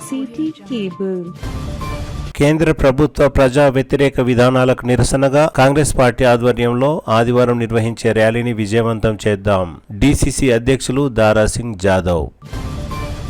City cable. కేంద్ర ప్రభుత్వ ప్రజా వ్యతిరేక విధానాలకు నిరసనగా కాంగ్రెస్ పార్టీ ఆధ్వర్యంలో ఆదివారం నిర్వహించే ర్యాలీని విజయవంతం చేద్దాం. డీసీసీ అధ్యక్షులు దారాసింగ్ జాదవ్.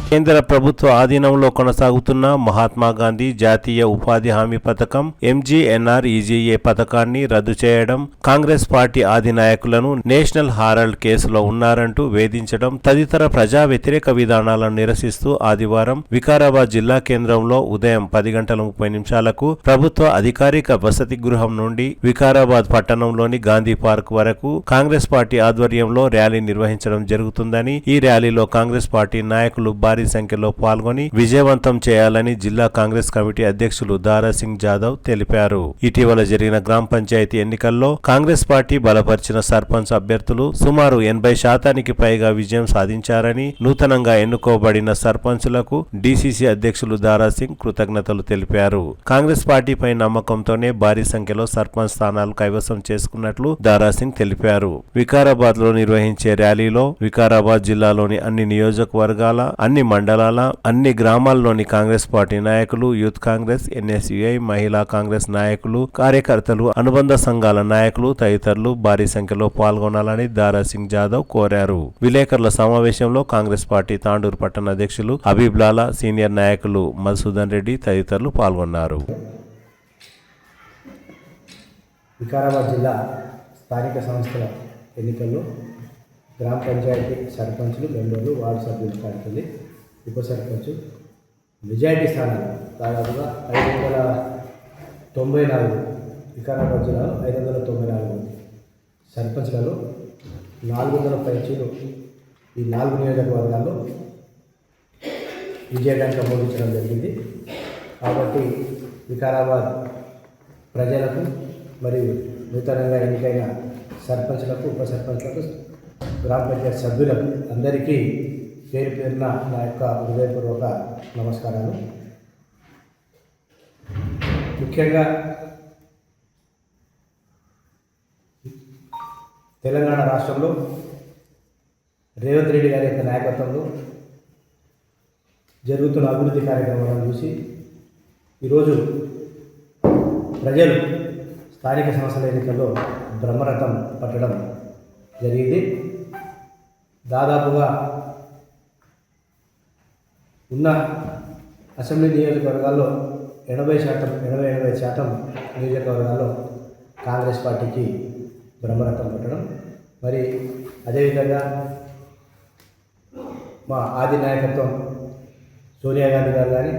కేంద్ర ప్రభుత్వ ఆధీనంలో కొనసాగుతున్న మహాత్మాగాంధీ జాతీయ ఉపాధి హామీ పథకం MGNREGA పథకాన్ని రద్దు చేయడం, కాంగ్రెస్ పార్టీ అధినాయకులను నేషనల్ హారల్డ్ కేసులో ఉన్నారంటూ వేధించడం తదితర ప్రజా వ్యతిరేక విధానాలను నిరసిస్తూ ఆదివారం వికారాబాద్ జిల్లా కేంద్రంలో ఉదయం 10:30 ప్రభుత్వ అధికారిక వసతి గృహం నుండి వికారాబాద్ పట్టణంలోని గాంధీ పార్క్ వరకు కాంగ్రెస్ పార్టీ ఆధ్వర్యంలో ర్యాలీ నిర్వహించడం జరుగుతుందని, ఈ ర్యాలీలో కాంగ్రెస్ పార్టీ నాయకులు భారీ సంఖ్యలో పాల్గొని విజయవంతం చేయాలని జిల్లా కాంగ్రెస్ కమిటీ అధ్యక్షులు దారాసింగ్ జాదవ్ తెలిపారు. ఇటీవల జరిగిన గ్రామ పంచాయతీ ఎన్నికల్లో కాంగ్రెస్ పార్టీ బలపరిచిన సర్పంచ్ అభ్యర్థులు సుమారు 80% పైగా విజయం సాధించారని, నూతనంగా ఎన్నుకోబడిన సర్పంచులకు డీసీసీ అధ్యక్షులు దారాసింగ్ కృతజ్ఞతలు తెలిపారు. కాంగ్రెస్ పార్టీపై నమ్మకంతోనే భారీ సంఖ్యలో సర్పంచ్ స్థానాలు కైవసం చేసుకున్నట్లు దారాసింగ్ తెలిపారు. వికారాబాద్ లో నిర్వహించే ర్యాలీలో వికారాబాద్ జిల్లాలోని అన్ని నియోజకవర్గాల, అన్ని మండలాల, అన్ని గ్రామాల్లోని కాంగ్రెస్ పార్టీ నాయకులు, యూత్ కాంగ్రెస్, NSUI, మహిళా కాంగ్రెస్ నాయకులు, కార్యకర్తలు, అనుబంధ సంఘాల నాయకులు తదితరులు భారీ సంఖ్యలో పాల్గొనాలని దారాసింగ్ జాదవ్ కోరారు. విలేకరుల సమావేశంలో కాంగ్రెస్ పార్టీ తాండూరు పట్టణ అధ్యక్షులు హబీబ్ లాలా, సీనియర్ నాయకులు మధుసూదన్ రెడ్డి తదితరులు పాల్గొన్నారు. వికారాబాద్ జిల్లా స్థానిక సంస్థల ఎన్నికల్లో గ్రామ పంచాయతీ సర్పంచులు, మెంబర్లు, వార్డు సభ్యులు కాడుతుంది. ఉప సర్పంచ్ మెజారిటీ స్థానాలు దాదాపుగా 594, వికారాబాద్ జిల్లాలో 594 సర్పంచ్లలో 400 పైచీలు ఈ 4 నియోజకవర్గాల్లో విజయాన్ని నమోదించడం జరిగింది. కాబట్టి వికారాబాద్ ప్రజలకు మరియు నూతనంగా ఎన్నికైన సర్పంచ్లకు, ఉప సర్పంచ్లకు, గ్రామ పంచాయతీ సభ్యులకు అందరికీ పేరు పేరున నా యొక్క హృదయపూర్వక నమస్కారాలు. ముఖ్యంగా తెలంగాణ రాష్ట్రంలో రేవంత్ రెడ్డి గారి యొక్క నాయకత్వంలో జరుగుతున్న అభివృద్ధి కార్యక్రమాలను చూసి ఈరోజు ప్రజలు స్థానిక సంస్థల ఎన్నికల్లో బ్రహ్మరథం పట్టడం జరిగింది. దాదాపుగా ఉన్న అసెంబ్లీ నియోజకవర్గాల్లో 80% నియోజకవర్గాల్లో కాంగ్రెస్ పార్టీకి బ్రహ్మరథం పట్టడం, మరి అదేవిధంగా మా ఆది నాయకత్వం సోనియా గాంధీ గారు కానీ,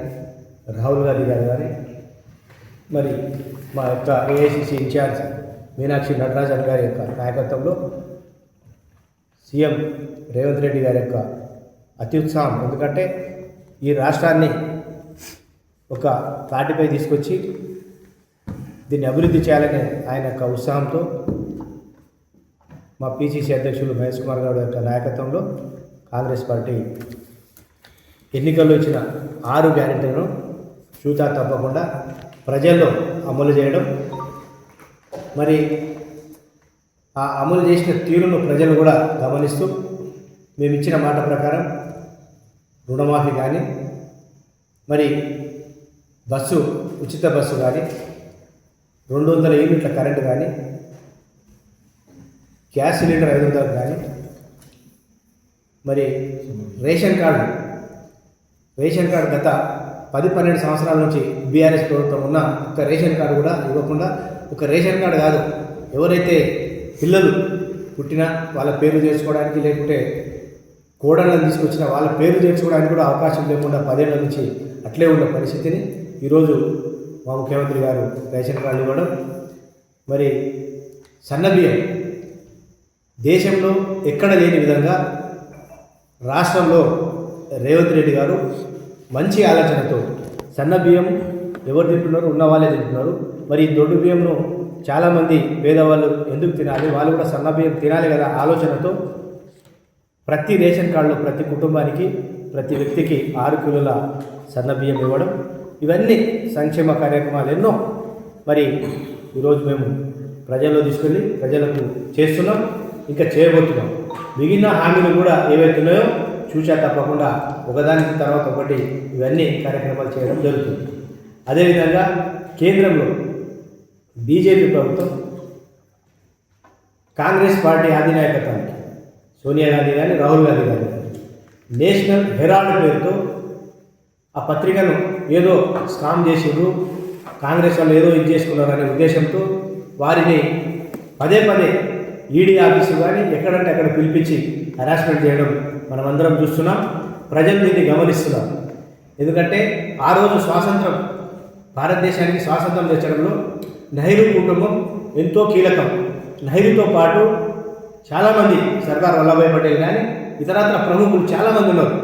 రాహుల్ గాంధీ గారు కానీ, మరి మా యొక్క AICC ఇన్ఛార్జ్ మీనాక్షి నటరాజన్ గారి యొక్క నాయకత్వంలో సీఎం రేవంత్ రెడ్డి గారి యొక్క అత్యుత్సాహం, ఎందుకంటే ఈ రాష్ట్రాన్ని ఒక తాటిపై తీసుకొచ్చి దీన్ని అభివృద్ధి చేయాలనే ఆయన యొక్క ఉత్సాహంతో మా PCC అధ్యక్షులు మహేష్ కుమార్ గౌడ్ యొక్క నాయకత్వంలో కాంగ్రెస్ పార్టీ ఎన్నికల్లో ఇచ్చిన 6 గ్యారెంటీలను చూతా తప్పకుండా ప్రజల్లో అమలు చేయడం, మరి ఆ అమలు చేసిన తీరును ప్రజలు కూడా గమనిస్తూ మేము ఇచ్చిన మాట ప్రకారం రుణమాఫీ కానీ, మరి ఉచిత బస్సు కానీ, 200 యూనిట్ల కరెంటు కానీ, గ్యాస్ సిలిండర్ 500 కానీ, మరి రేషన్ కార్డు గత 10-12 సంవత్సరాల నుంచి బీఆర్ఎస్ ప్రభుత్వం ఉన్న ఒక రేషన్ కార్డు కూడా ఇవ్వకుండా, ఒక రేషన్ కార్డు కాదు, ఎవరైతే పిల్లలు పుట్టినా వాళ్ళ పేరు చేర్చుకోవడానికి, లేకుంటే కోడళ్ళని తీసుకొచ్చిన వాళ్ళ పేరు చేర్చుకోవడానికి కూడా అవకాశం లేకుండా 10 ఏళ్ల నుంచి అట్లే ఉన్న పరిస్థితిని ఈరోజు మా ముఖ్యమంత్రి గారు రేషన్ కార్డు ఇవ్వడం, మరి సన్నబియ్యం దేశంలో ఎక్కడ లేని విధంగా రాష్ట్రంలో రేవంత్ రెడ్డి గారు మంచి ఆలోచనతో సన్నబియ్యం ఎవరు తింటున్నారు, ఉన్న వాళ్ళే తింటున్నారు. మరి దొడ్డు బియ్యంను చాలామంది పేదవాళ్ళు ఎందుకు తినాలి, వాళ్ళు కూడా సన్నబియ్యం తినాలి కదా ఆలోచనతో ప్రతి రేషన్ కార్డులో ప్రతి కుటుంబానికి, ప్రతి వ్యక్తికి 6 కిలోల సన్నబియ్యం ఇవ్వడం, ఇవన్నీ సంక్షేమ కార్యక్రమాలు ఎన్నో మరి ఈరోజు మేము ప్రజల్లో తీసుకెళ్ళి ప్రజలకు చేస్తున్నాం, ఇంకా చేయబోతున్నాం. మిగిలిన హామీలు కూడా ఏవైతే ఉన్నాయో చూసా తప్పకుండా ఒకదానికి తర్వాత ఒకటి ఇవన్నీ కార్యక్రమాలు చేయడం జరుగుతుంది. అదేవిధంగా కేంద్రంలో బీజేపీ ప్రభుత్వం కాంగ్రెస్ పార్టీ అధినాయకత్వానికి సోనియా గాంధీ కానీ రాహుల్ గాంధీ కానీ నేషనల్ హెరాల్డ్ పేరుతో ఆ పత్రికను ఏదో స్కామ్ చేసిండ్రు, కాంగ్రెస్ వాళ్ళు ఏదో ఇది చేసుకున్నారనే ఉద్దేశంతో వారిని పదే పదే ఈడీ ఆఫీసు కానీ ఎక్కడంటే అక్కడ పిలిపించి హరాస్మెంట్ చేయడం మనమందరం చూస్తున్నాం. ప్రజలు దీన్ని గమనిస్తున్నాం. ఎందుకంటే ఆ రోజు భారతదేశానికి స్వాతంత్రం తెచ్చడంలో నెహ్రూ కుటుంబం ఎంతో కీలకం. నెహ్రూతో పాటు చాలామంది సర్దార్ వల్లభాయ్ పటేల్ కానీ ఇతరత్ర ప్రముఖులు చాలామంది ఉన్నారు.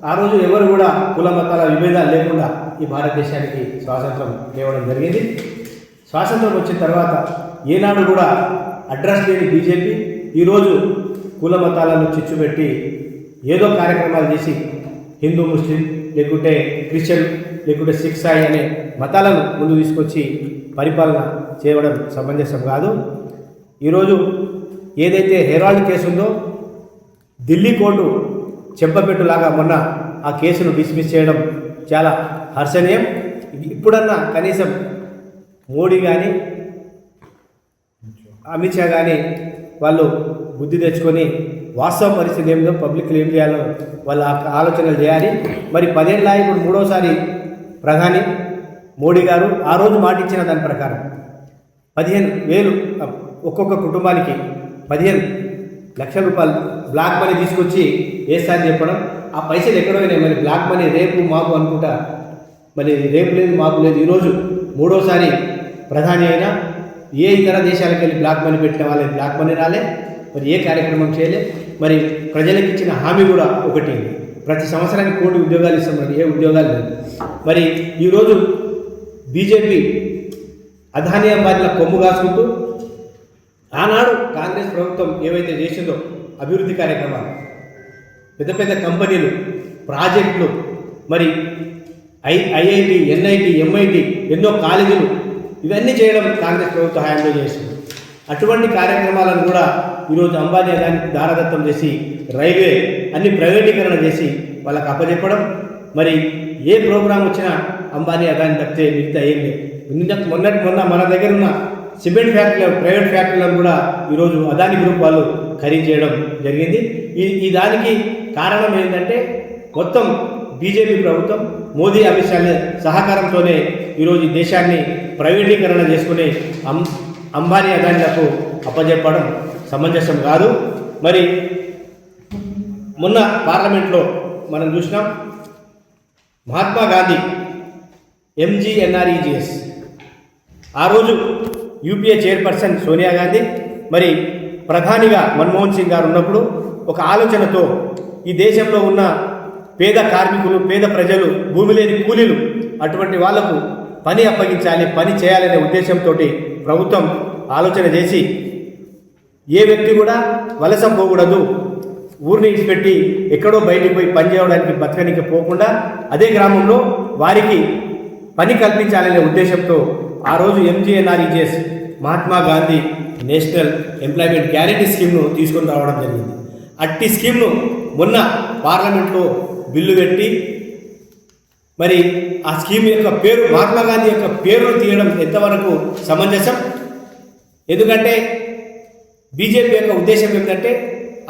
ఆ రోజు ఎవరు కూడా కుల మతాల విభేదాలు లేకుండా ఈ భారతదేశానికి స్వాతంత్రం తేవడం జరిగింది. స్వాతంత్రం వచ్చిన తర్వాత ఏనాడు కూడా అడ్రస్ లేని బీజేపీ ఈరోజు కుల మతాలను చిచ్చుపెట్టి ఏదో కార్యక్రమాలు చేసి హిందూ, ముస్లిం, లేకుంటే క్రిస్టియన్, లేకుంటే సిక్ సాయి అనే మతాలను ముందు తీసుకొచ్చి పరిపాలన చేయడం సమంజసం కాదు. ఈరోజు ఏదైతే హెరాల్డ్ కేసు ఉందో ఢిల్లీ కోర్టు చెంపపెట్టులాగా మొన్న ఆ కేసును డిస్మిస్ చేయడం చాలా హర్షణీయం. ఇప్పుడన్నా కనీసం మోడీ కానీ అమిత్ షా కానీ వాళ్ళు బుద్ధి తెచ్చుకొని వాస్తవ పరిస్థితి ఏమిటో పబ్లిక్లో ఏం చేయాలో వాళ్ళ ఆలోచనలు చేయాలి. మరి 10 ఏళ్ళ ఇప్పుడు 3వసారి ప్రధాని మోడీ గారు ఆ రోజు మాట ఇచ్చిన దాని ప్రకారం 15,000 ఒక్కొక్క కుటుంబానికి 15 లక్షల రూపాయలు బ్లాక్ మనీ తీసుకొచ్చి వేస్తారని చెప్పడం, ఆ పైసలు ఎక్కడో మరి బ్లాక్ మనీ రేపు మాకు అనుకుంటా, మరి రేపు లేదు మాకు లేదు. ఈరోజు 3వసారి ప్రధాని అయినా ఏ ఇతర దేశాలకు వెళ్ళి బ్లాక్ మనీ పెట్టిన వాళ్ళే బ్లాక్ మనీ రాలే, మరి ఏ కార్యక్రమం చేయలే. మరి ప్రజలకు ఇచ్చిన హామీ కూడా ఒకటి, ప్రతి సంవత్సరానికి 1 కోటి ఉద్యోగాలు ఇస్తాం, మరి ఏ ఉద్యోగాలు లేదు. మరి ఈరోజు బీజేపీ అదానీ అంబానీల కొమ్ము కాసుకుంటూ ఆనాడు కాంగ్రెస్ ప్రభుత్వం ఏవైతే చేసిందో అభివృద్ధి కార్యక్రమాలు, పెద్ద పెద్ద కంపెనీలు, ప్రాజెక్టులు, మరి ఐఐటి, ఎన్ఐటి, ఎంఐటి, ఎన్నో కాలేజీలు, ఇవన్నీ చేయడం కాంగ్రెస్ ప్రభుత్వ హయాంలో చేసింది. అటువంటి కార్యక్రమాలను కూడా ఈరోజు అంబానీ అదానికి దారదత్తం చేసి రైల్వే అన్ని ప్రైవేటీకరణ చేసి వాళ్ళకి అప్పచెప్పడం. మరి ఏ ప్రోగ్రాం వచ్చినా అంబానీ అదాని తప్పితే మిగతా ఏం లేదు. మొన్న మన దగ్గర ఉన్న సిమెంట్ ఫ్యాక్టరీలు, ప్రైవేట్ ఫ్యాక్టరీలను కూడా ఈరోజు అదాని గ్రూప్ వాళ్ళు ఖరీదు చేయడం జరిగింది. ఈ దానికి కారణం ఏంటంటే మొత్తం బీజేపీ ప్రభుత్వం మోదీ, అమిత్ షా సహకారంతోనే ఈరోజు ఈ దేశాన్ని ప్రైవేటీకరణ చేసుకుని అంబానీ అదానిలకు అప్పచెప్పడం సమంజసం కాదు. మరి మొన్న పార్లమెంట్లో మనం చూసినాం, మహాత్మా గాంధీ ఎంజీఎన్ఆర్ఈజీఎస్, ఆ రోజు యూపీఏ చైర్పర్సన్ సోనియా గాంధీ, మరి ప్రధానిగా మన్మోహన్ సింగ్ గారు ఉన్నప్పుడు ఒక ఆలోచనతో ఈ దేశంలో ఉన్న పేద కార్మికులు, పేద ప్రజలు, భూమి లేని కూలీలు, అటువంటి వాళ్లకు పని అప్పగించాలి, పని చేయాలనే ఉద్దేశంతో ప్రభుత్వం ఆలోచన చేసి ఏ వ్యక్తి కూడా వలస పోకూడదు, ఊరిని ఇచ్చిపెట్టి ఎక్కడో బయటికి పోయి పని చేయడానికి బతకనికి పోకుండా అదే గ్రామంలో వారికి పని కల్పించాలనే ఉద్దేశంతో ఆ రోజు MGNREGS Mahatma Gandhi national employment guarantee స్కీమ్ను తీసుకొని రావడం జరిగింది. అట్టి స్కీమ్ను మొన్న పార్లమెంట్లో బిల్లు పెట్టి మరి ఆ స్కీమ్ యొక్క పేరు, మహాత్మా గాంధీ యొక్క పేరును తీయడం ఎంతవరకు సమంజసం? ఎందుకంటే బీజేపీ యొక్క ఉద్దేశం ఏంటంటే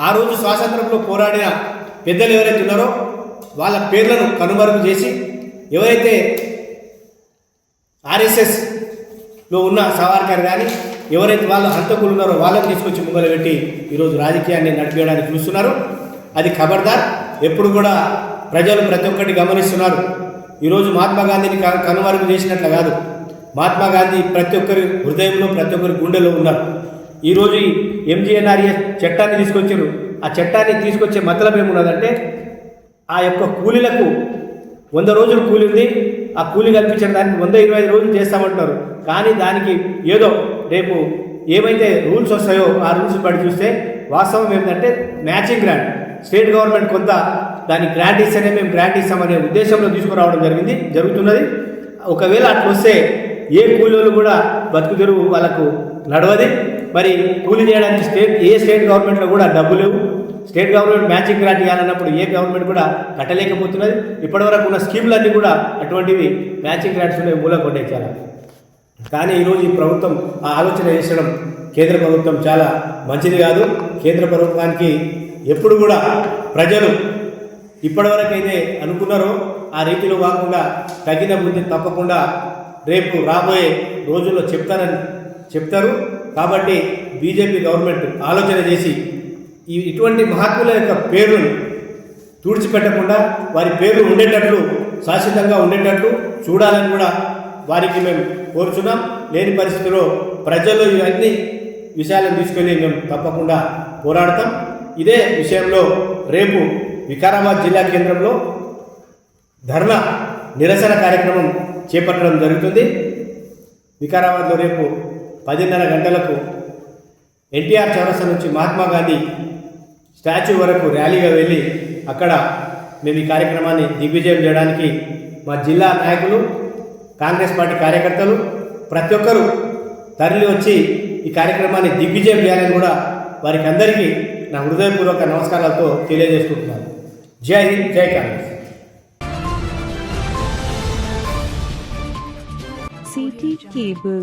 ఆ రోజు స్వాతంత్రంలో పోరాడిన పెద్దలు ఎవరైతే ఉన్నారో వాళ్ళ పేర్లను కనుమరుగు చేసి, ఎవరైతే ఆర్ఎస్ఎస్లో ఉన్న సావర్కర్ కానీ ఎవరైతే వాళ్ళ హంతకులు ఉన్నారో వాళ్ళని తీసుకొచ్చి ముంగలు పెట్టి ఈరోజు రాజకీయాన్ని నడిపేయడానికి చూస్తున్నారు. అది ఖబర్దార్. ఎప్పుడు కూడా ప్రజలు ప్రతి ఒక్కటి గమనిస్తున్నారు. ఈరోజు మహాత్మా గాంధీని కనుమరుగు చేసినట్లు కాదు, మహాత్మా గాంధీ ప్రతి ఒక్కరి హృదయంలో, ప్రతి ఒక్కరి గుండెలో ఉన్నారు. ఈరోజు ఈ ఎంజీఎన్ఆర్ఈఎస్ చట్టాన్ని తీసుకొచ్చారు. ఆ చట్టాన్ని తీసుకొచ్చే మతలబ్ ఏమున్నదంటే, ఆ యొక్క కూలీలకు 100 రోజులు కూలి ఉంది, ఆ కూలి కల్పించిన దానికి 125 రోజులు చేస్తామంటున్నారు. కానీ దానికి ఏదో రేపు ఏమైతే రూల్స్ వస్తాయో ఆ రూల్స్ బట్టి చూస్తే వాస్తవం ఏంటంటే మ్యాచింగ్ గ్రాంట్, స్టేట్ గవర్నమెంట్ కొంత దానికి గ్రాంట్ ఇస్తేనే మేము గ్రాంట్ ఇస్తామనే ఉద్దేశంలో తీసుకురావడం జరుగుతున్నది. ఒకవేళ అట్లా వస్తే ఏ కూలీలు కూడా బతుకు తెరువు వాళ్ళకు నడవది. మరి కూలీ చేయడానికి ఏ స్టేట్ గవర్నమెంట్లో కూడా డబ్బు లేవు. స్టేట్ గవర్నమెంట్ మ్యాచింగ్ గ్రాంట్ ఇవ్వాలన్నప్పుడు ఏ గవర్నమెంట్ కూడా కట్టలేకపోతున్నది. ఇప్పటివరకు ఉన్న స్కీములన్నీ కూడా అటువంటివి మ్యాచింగ్ గ్రాంట్స్ మూల కొట్టేశారు. కానీ ఈరోజు ఈ ప్రభుత్వం ఆ ఆలోచన చేసడం కేంద్ర ప్రభుత్వం చాలా మంచిది కాదు. కేంద్ర ప్రభుత్వానికి ఎప్పుడు కూడా ప్రజలు ఇప్పటివరకు అయితే అనుకున్నారో ఆ రీతిలో కాకుండా తగిన బుద్ధి తప్పకుండా రేపు రాబోయే రోజుల్లో చెప్తారు. కాబట్టి బీజేపీ గవర్నమెంట్ ఆలోచన చేసి ఇటువంటి మహాత్ముల యొక్క పేర్లను తుడిచిపెట్టకుండా వారి పేర్లు ఉండేటట్లు శాశ్వతంగా ఉండేటట్లు చూడాలని కూడా వారికి మేము కోరుచున్నాం. లేని పరిస్థితిలో ప్రజల్లో ఇవన్నీ విషయాలను తీసుకొని మేము తప్పకుండా పోరాడతాం. ఇదే విషయంలో రేపు వికారాబాద్ జిల్లా కేంద్రంలో ధర్నా నిరసన కార్యక్రమం చేపట్టడం జరుగుతుంది. వికారాబాద్లో రేపు 10:30 గంటలకు ఎన్టీఆర్ చౌరస్తా నుంచి మహాత్మా గాంధీ స్టాచ్యూ వరకు ర్యాలీగా వెళ్ళి అక్కడ మేము ఈ కార్యక్రమాన్ని దిగ్విజయం చేయడానికి మా జిల్లా నాయకులు, కాంగ్రెస్ పార్టీ కార్యకర్తలు ప్రతి ఒక్కరూ తరలి వచ్చి ఈ కార్యక్రమాన్ని దిగ్విజయం చేయాలని కూడా వారికి అందరికీ నా హృదయపూర్వక నమస్కారాలతో తెలియజేసుకుంటున్నాను. జై హింద్, జై కాంగ్రెస్. CT Cable